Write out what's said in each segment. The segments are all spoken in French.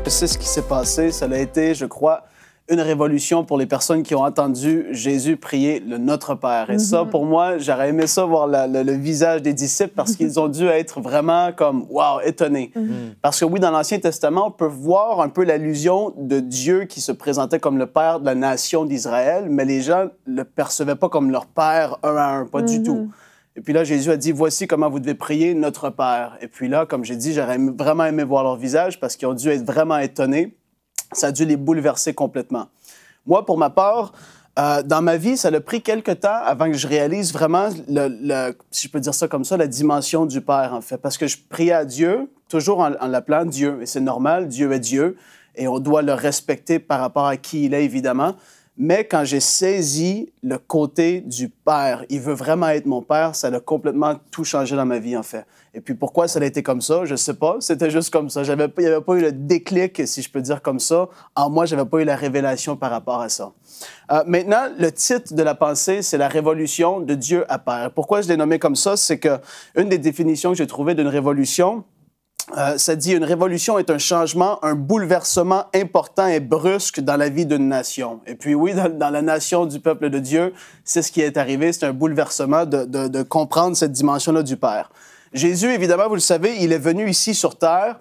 C'est ce qui s'est passé. Ça a été, je crois, une révolution pour les personnes qui ont entendu Jésus prier le Notre Père. Et ça, pour moi, j'aurais aimé ça voir le visage des disciples parce qu'ils ont dû être vraiment comme, wow, étonnés. Parce que oui, dans l'Ancien Testament, on peut voir un peu l'allusion de Dieu qui se présentait comme le Père de la nation d'Israël, mais les gens ne le percevaient pas comme leur Père un à un, pas du tout. Et puis là, Jésus a dit, voici comment vous devez prier notre Père. Et puis là, comme j'ai dit, j'aurais vraiment aimé voir leur visage parce qu'ils ont dû être vraiment étonnés. Ça a dû les bouleverser complètement. Moi, pour ma part, dans ma vie, ça a pris quelques temps avant que je réalise vraiment, si je peux dire ça comme ça, la dimension du Père, en fait. Parce que je priais à Dieu, toujours en l'appelant Dieu. Et c'est normal, Dieu est Dieu. Et on doit le respecter par rapport à qui il est, évidemment. Mais quand j'ai saisi le côté du Père, il veut vraiment être mon Père, ça a complètement tout changé dans ma vie, en fait. Et puis pourquoi ça a été comme ça, je ne sais pas. C'était juste comme ça. Il n'y avait pas eu le déclic, si je peux dire comme ça. En moi, je n'avais pas eu la révélation par rapport à ça. Maintenant, le titre de la pensée, c'est la révolution de Dieu à Père. Pourquoi je l'ai nommé comme ça? C'est qu'une des définitions que j'ai trouvées d'une révolution, ça dit une révolution est un changement, un bouleversement important et brusque dans la vie d'une nation. Et puis oui, dans la nation du peuple de Dieu, c'est ce qui est arrivé, c'est un bouleversement de comprendre cette dimension-là du Père. Jésus, évidemment, vous le savez, il est venu ici sur terre.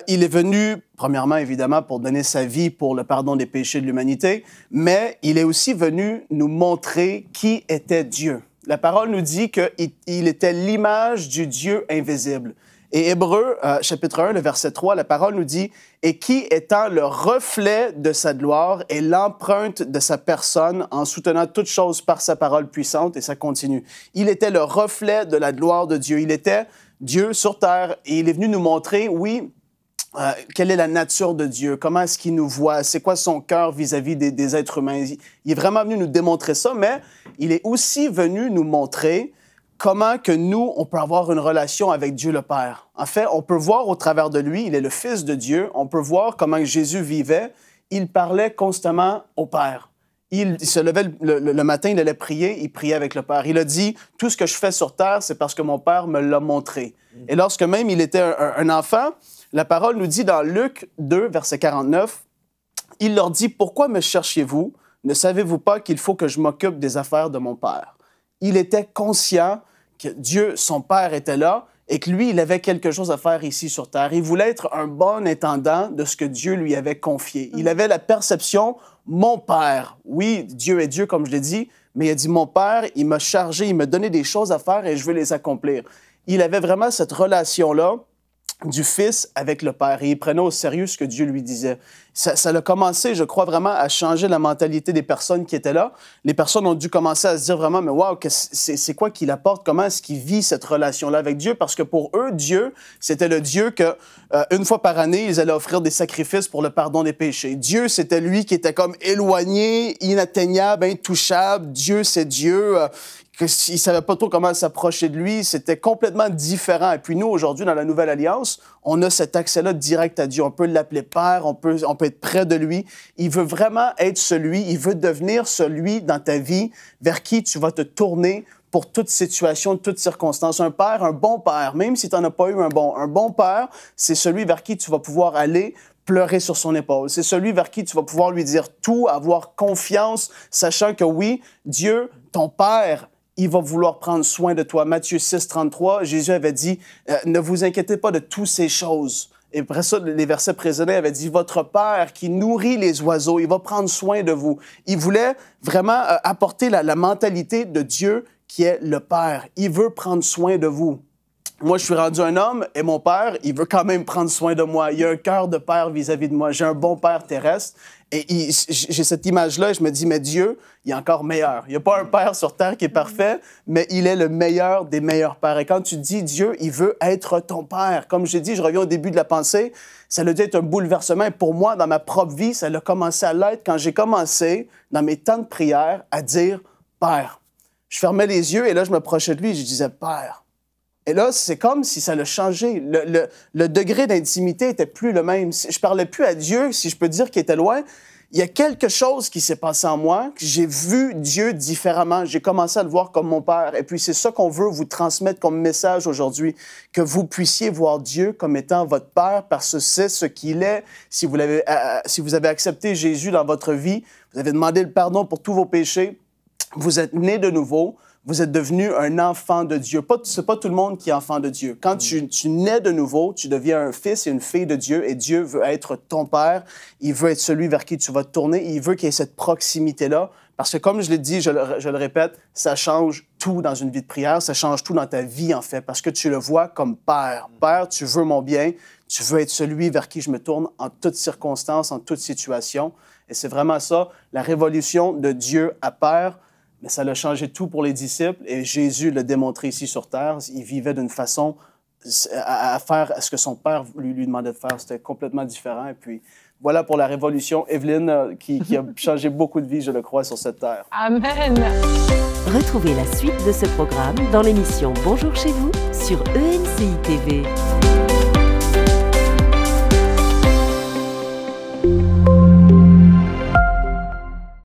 Il est venu, premièrement, évidemment, pour donner sa vie pour le pardon des péchés de l'humanité, mais il est aussi venu nous montrer qui était Dieu. La parole nous dit qu'il était l'image du Dieu invisible. Et Hébreux, chapitre 1, le verset 3, la parole nous dit « Et qui étant le reflet de sa gloire et l'empreinte de sa personne, en soutenant toutes choses par sa parole puissante. » Et ça continue. Il était le reflet de la gloire de Dieu. Il était Dieu sur terre et il est venu nous montrer, oui, quelle est la nature de Dieu, comment est-ce qu'il nous voit, c'est quoi son cœur vis-à-vis des êtres humains. Il est vraiment venu nous démontrer ça, mais il est aussi venu nous montrer comment que nous, on peut avoir une relation avec Dieu le Père. En fait, on peut voir au travers de lui, il est le Fils de Dieu, on peut voir comment Jésus vivait, il parlait constamment au Père. Il se levait le matin, il allait prier, il priait avec le Père. Il a dit, tout ce que je fais sur terre, c'est parce que mon Père me l'a montré. Et lorsque même il était un enfant, la parole nous dit dans Luc 2, verset 49, il leur dit, pourquoi me cherchiez-vous? Ne savez-vous pas qu'il faut que je m'occupe des affaires de mon Père? Il était conscient que Dieu, son Père, était là et que lui, il avait quelque chose à faire ici sur terre. Il voulait être un bon intendant de ce que Dieu lui avait confié. Il avait la perception, mon Père, oui, Dieu est Dieu, comme je l'ai dit, mais il a dit, mon Père, il m'a chargé, il m'a donné des choses à faire et je veux les accomplir. Il avait vraiment cette relation-là du Fils avec le Père. Et il prenait au sérieux ce que Dieu lui disait. Ça a commencé, je crois, vraiment à changer la mentalité des personnes qui étaient là. Les personnes ont dû commencer à se dire vraiment, mais wow, c'est quoi qu'il apporte? Comment est-ce qu'il vit cette relation-là avec Dieu? Parce que pour eux, Dieu, c'était le Dieu que, une fois par année, ils allaient offrir des sacrifices pour le pardon des péchés. Dieu, c'était lui qui était comme éloigné, inatteignable, intouchable. Dieu, c'est Dieu. Ils ne savaient pas trop comment s'approcher de lui. C'était complètement différent. Et puis nous, aujourd'hui, dans la Nouvelle Alliance, on a cet accès-là direct à Dieu. On peut l'appeler Père, on peut être près de lui. Il veut vraiment être celui, il veut devenir celui dans ta vie vers qui tu vas te tourner pour toute situation, toute circonstance. Un père, un bon père, même si tu n'en as pas eu un bon père, c'est celui vers qui tu vas pouvoir aller pleurer sur son épaule. C'est celui vers qui tu vas pouvoir lui dire tout, avoir confiance, sachant que oui, Dieu, ton Père, il va vouloir prendre soin de toi. Matthieu 6, 33, Jésus avait dit, ne vous inquiétez pas de toutes ces choses. Et après ça, les versets précédents avaient dit, votre Père qui nourrit les oiseaux, il va prendre soin de vous. Il voulait vraiment apporter la mentalité de Dieu qui est le Père. Il veut prendre soin de vous. Moi, je suis rendu un homme et mon père, il veut quand même prendre soin de moi. Il a un cœur de père vis-à-vis de moi. J'ai un bon père terrestre et j'ai cette image-là et je me dis, mais Dieu, il est encore meilleur. Il n'y a pas un père sur terre qui est parfait, mais il est le meilleur des meilleurs pères. Et quand tu dis Dieu, il veut être ton père. Comme j'ai dit, je reviens au début de la pensée, ça a dû être un bouleversement. Et pour moi, dans ma propre vie, ça a commencé à l'être quand j'ai commencé, dans mes temps de prière, à dire Père. Je fermais les yeux et là, je m'approchais de lui et je disais Père. Et là, c'est comme si ça l'a changé. Le degré d'intimité était plus le même. Je parlais plus à Dieu, si je peux dire qu'il était loin. il y a quelque chose qui s'est passé en moi, que j'ai vu Dieu différemment. J'ai commencé à le voir comme mon Père. Et puis, c'est ça qu'on veut vous transmettre comme message aujourd'hui, que vous puissiez voir Dieu comme étant votre Père, parce que c'est ce qu'il est. Si vous avez accepté Jésus dans votre vie, vous avez demandé le pardon pour tous vos péchés, vous êtes né de nouveau, vous êtes devenu un enfant de Dieu. C'est pas tout le monde qui est enfant de Dieu. Quand tu nais de nouveau, tu deviens un fils et une fille de Dieu et Dieu veut être ton Père. Il veut être celui vers qui tu vas te tourner. Il veut qu'il y ait cette proximité-là. Parce que comme je l'ai dit, je le répète, ça change tout dans une vie de prière. Ça change tout dans ta vie, en fait, parce que tu le vois comme Père. Père, tu veux mon bien. Tu veux être celui vers qui je me tourne en toutes circonstances, en toute situation. Et c'est vraiment ça, la révolution de Dieu à Père. Mais ça a changé tout pour les disciples et Jésus l'a démontré ici sur terre. Il vivait d'une façon à faire ce que son Père lui demandait de faire. C'était complètement différent. Et puis, voilà pour la révolution. Evelyne, qui a changé beaucoup de vies, je le crois, sur cette terre. Amen! Retrouvez la suite de ce programme dans l'émission Bonjour chez vous sur ENCI TV.